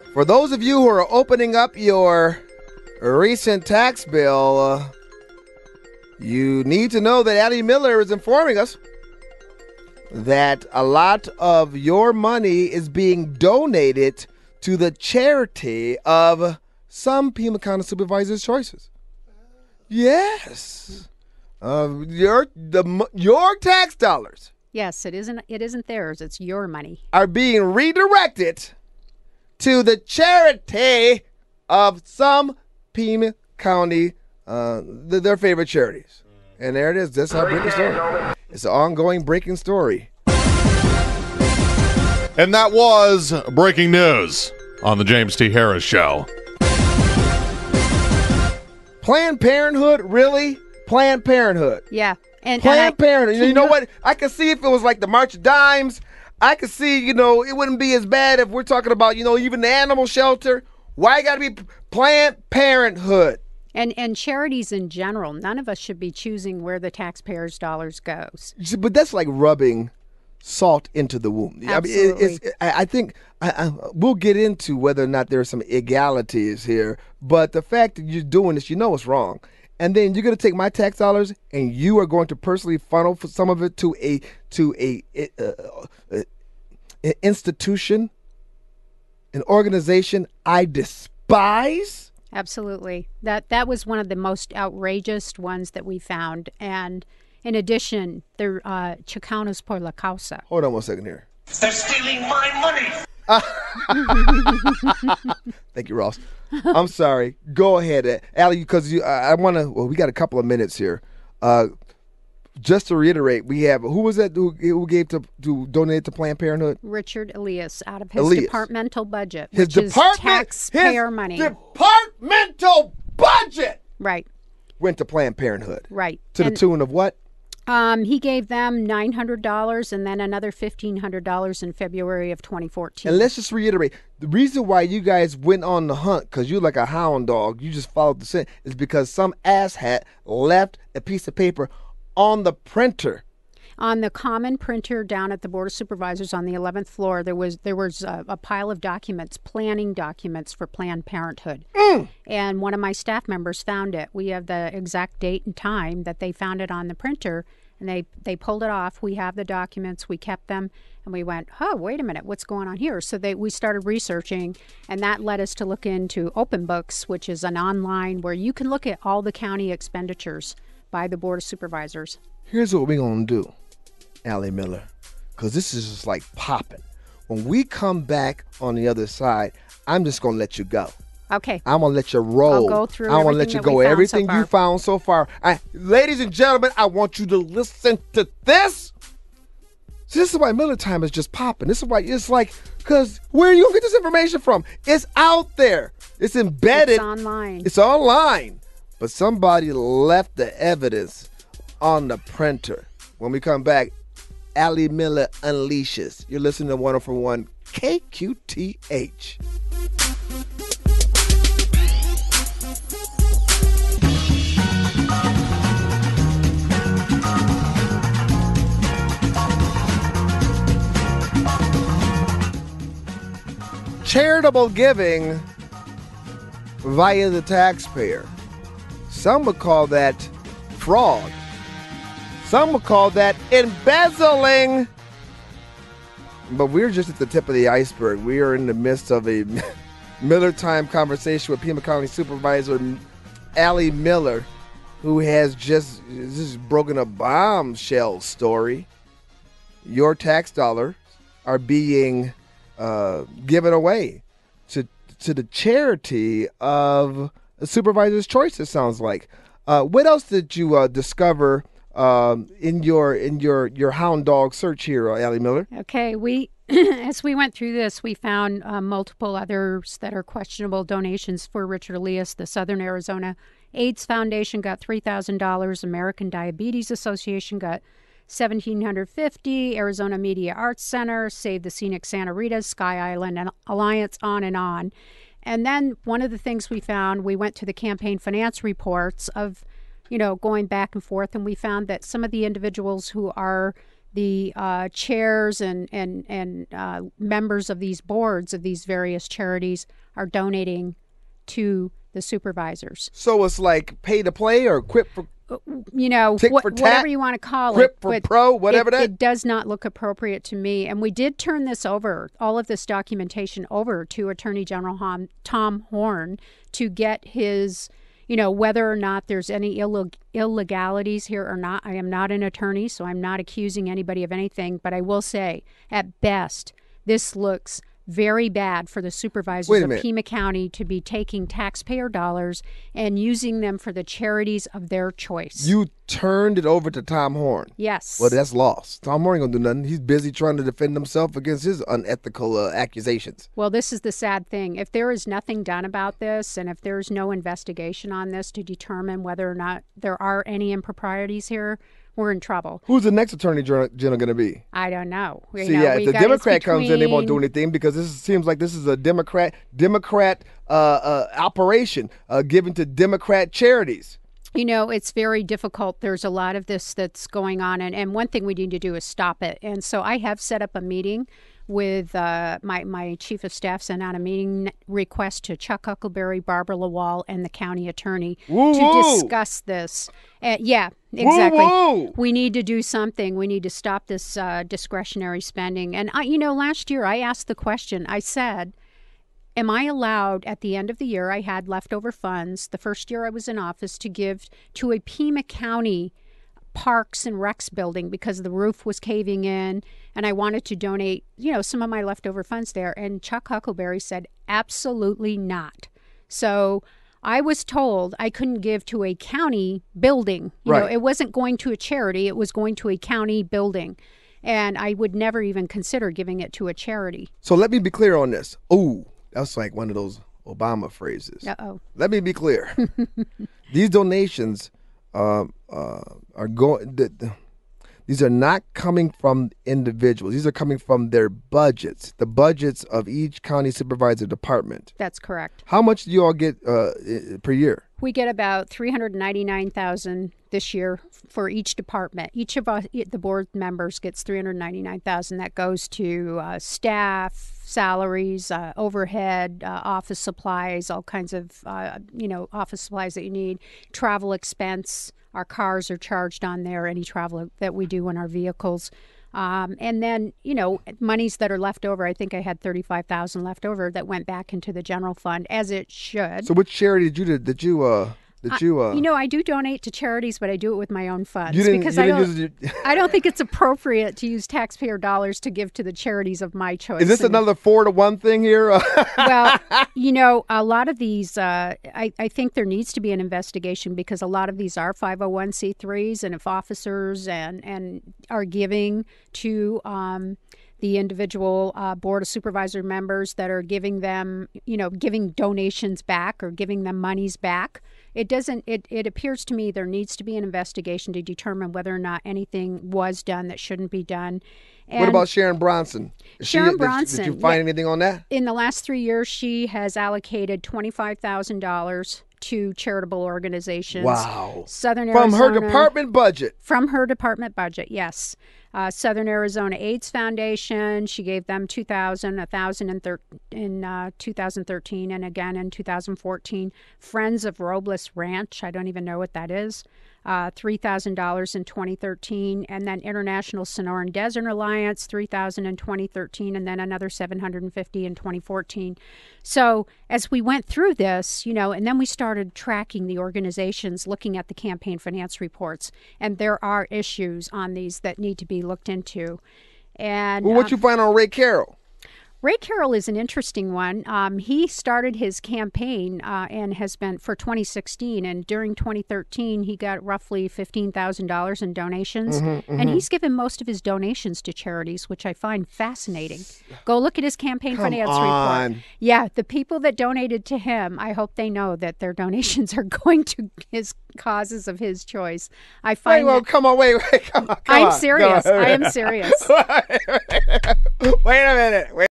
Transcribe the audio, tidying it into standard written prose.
For those of you who are opening up your recent tax bill, you need to know that Addie Miller is informing us that a lot of your money is being donated to the charity of some Pima County Supervisors' choices. Yes. Your tax dollars. Yes, it isn't theirs. It's your money. Are being redirected to the charity of some Pima County, their favorite charities. And there it is. That's our breaking story. It's an ongoing breaking story. And that was breaking news on the James T. Harris Show. Planned Parenthood? Really? Planned Parenthood. Yeah. Planned Parenthood. You know what? I could see if it was like the March of Dimes. I could see, it wouldn't be as bad if we're talking about, even the animal shelter. Why got to be Planned Parenthood? And charities in general, none of us should be choosing where the taxpayers' dollars goes. But that's like rubbing salt into the wound. Absolutely. I think we'll get into whether or not there's some egalities here. But the fact that you're doing this, it's wrong. And then you're going to take my tax dollars and you are going to personally funnel for some of it to an institution, an organization I despise. Absolutely. That was one of the most outrageous ones that we found. And in addition, they're Chicanos por la causa. Hold on one second here. They're stealing my money. Thank you, Ross. I'm sorry. Go ahead, Allie, because I want to. Well, we got a couple of minutes here. Just to reiterate, we have who was that who gave to donate to Planned Parenthood? Richard Elias, out of his departmental budget, his which is taxpayer money. Departmental budget, right, went to Planned Parenthood, right, to the tune of what? He gave them $900 and then another $1,500 in February of 2014. And let's just reiterate, the reason why you guys went on the hunt, because you're like a hound dog, you just followed the scent, is because some asshat left a piece of paper on the printer. On the common printer down at the Board of Supervisors on the 11th floor, there was a pile of documents, planning documents for Planned Parenthood. And one of my staff members found it. We have the exact date and time that they found it on the printer, and they pulled it off. We have the documents. We kept them, and we went, oh, wait a minute, what's going on here? So we started researching, and that led us to look into Open Books, which is an online where you can look at all the county expenditures by the Board of Supervisors. Here's what we're going to do, Allie Miller, because this is just like popping. When we come back on the other side, I'm just going to let you go. Okay. I'm going to let you roll. I'll go through I'm going to let you go. Everything you found so far. Ladies and gentlemen, I want you to listen to this. So this is why MillerTime is just popping. This is why it's like, because where are you going to get this information from? It's out there. It's embedded. It's online. It's online. But somebody left the evidence on the printer. When we come back, Allie Miller unleashes. You're listening to 104.1 KQTH. Charitable giving via the taxpayer. Some would call that fraud. Some would call that embezzling. But we're just at the tip of the iceberg. We are in the midst of a MillerTime conversation with Pima County Supervisor Allie Miller, who has just broken a bombshell story. Your tax dollars are being given away to the charity of Supervisor's Choice, it sounds like. What else did you discover in your hound dog search here, Allie Miller? Okay, as we went through this, we found multiple others that are questionable donations for Richard Elias. The Southern Arizona AIDS Foundation got $3,000. American Diabetes Association got $1,750. Arizona Media Arts Center, Save the Scenic Santa Rita, Sky Island Alliance, on and on. And then one of the things we found, we went to the campaign finance reports of, going back and forth, and we found that some of the individuals who are the chairs and members of these boards of these various charities are donating to the supervisors. So it's like pay to play or quit for, tick for tat, whatever you want to call quit it. for pro, whatever that. It does not look appropriate to me. And we did turn this over, all of this documentation over to Attorney General Tom Horn to get his, whether or not there's any illegalities here or not. I am not an attorney, so I'm not accusing anybody of anything. But I will say, at best, this looks very bad for the supervisors of Pima County to be taking taxpayer dollars and using them for the charities of their choice. You turned it over to Tom Horn. Yes. Well, that's lost. Tom Horn ain't gonna do nothing. He's busy trying to defend himself against his unethical accusations. Well, this is the sad thing. If there is nothing done about this, and if there's no investigation on this to determine whether or not there are any improprieties here, we're in trouble. Who's the next attorney general going to be? I don't know. If the Democrat comes in, they won't do anything because seems like this is a Democrat operation given to Democrat charities. It's very difficult. There's a lot of this that's going on, and one thing we need to do is stop it. And so I have set up a meeting with my chief of staff, sent out a meeting request to Chuck Huckleberry, Barbara Lawal, and the county attorney to discuss this. Yeah, exactly. Woo-woo. We need to do something. We need to stop this discretionary spending. And, last year I asked the question, I said, am I allowed at the end of the year, I had leftover funds, the first year I was in office, to give to a Pima County Parks and Recs building because the roof was caving in and I wanted to donate, some of my leftover funds there. And Chuck Huckleberry said, absolutely not. So I was told I couldn't give to a county building. It wasn't going to a charity. It was going to a county building. And I would never even consider giving it to a charity. So let me be clear on this. Ooh, that's like one of those Obama phrases. Uh-oh. Let me be clear. These donations are going. These are not coming from individuals. These are coming from their budgets, the budgets of each county supervisor department. That's correct. How much do you all get per year? We get about $399,000 this year for each department. Each of us, the board members, gets $399,000. That goes to staff, salaries, overhead, office supplies, all kinds of office supplies that you need, travel expense. Our cars are charged on there, any travel that we do in our vehicles. And then, monies that are left over. I think I had $35,000 left over that went back into the general fund, as it should. So which charity did you I do donate to charities, but I do it with my own funds because I don't think it's appropriate to use taxpayer dollars to give to the charities of my choice. Is this another 4-to-1 thing here? Well, a lot of these, I think there needs to be an investigation because a lot of these are 501c3s, and if officers and are giving to the individual board of supervisor members that are giving them, giving donations back or giving them monies back. It appears to me there needs to be an investigation to determine whether or not anything was done that shouldn't be done. And what about Sharon Bronson? Bronson. Did you find anything on that? In the last 3 years, she has allocated $25,000 to charitable organizations. Wow. Southern Arizona. From her department budget? From her department budget, yes. Southern Arizona AIDS Foundation, she gave them $1,000 in 2013 and again in 2014. Friends of Robles Ranch, I don't even know what that is. $3,000 in 2013, and then International Sonoran Desert Alliance, $3,000 in 2013, and then another $750 in 2014. So as we went through this, and then we started tracking the organizations, looking at the campaign finance reports, and there are issues on these that need to be looked into. And what you find on Ray Carroll? Ray Carroll is an interesting one. He started his campaign and has been for 2016, and during 2013, he got roughly $15,000 in donations, and he's given most of his donations to charities, which I find fascinating. Go look at his campaign finance report. Yeah, the people that donated to him, I hope they know that their donations are going to his causes of his choice. I find come on, wait, come on. I'm serious. I am serious. Wait a minute.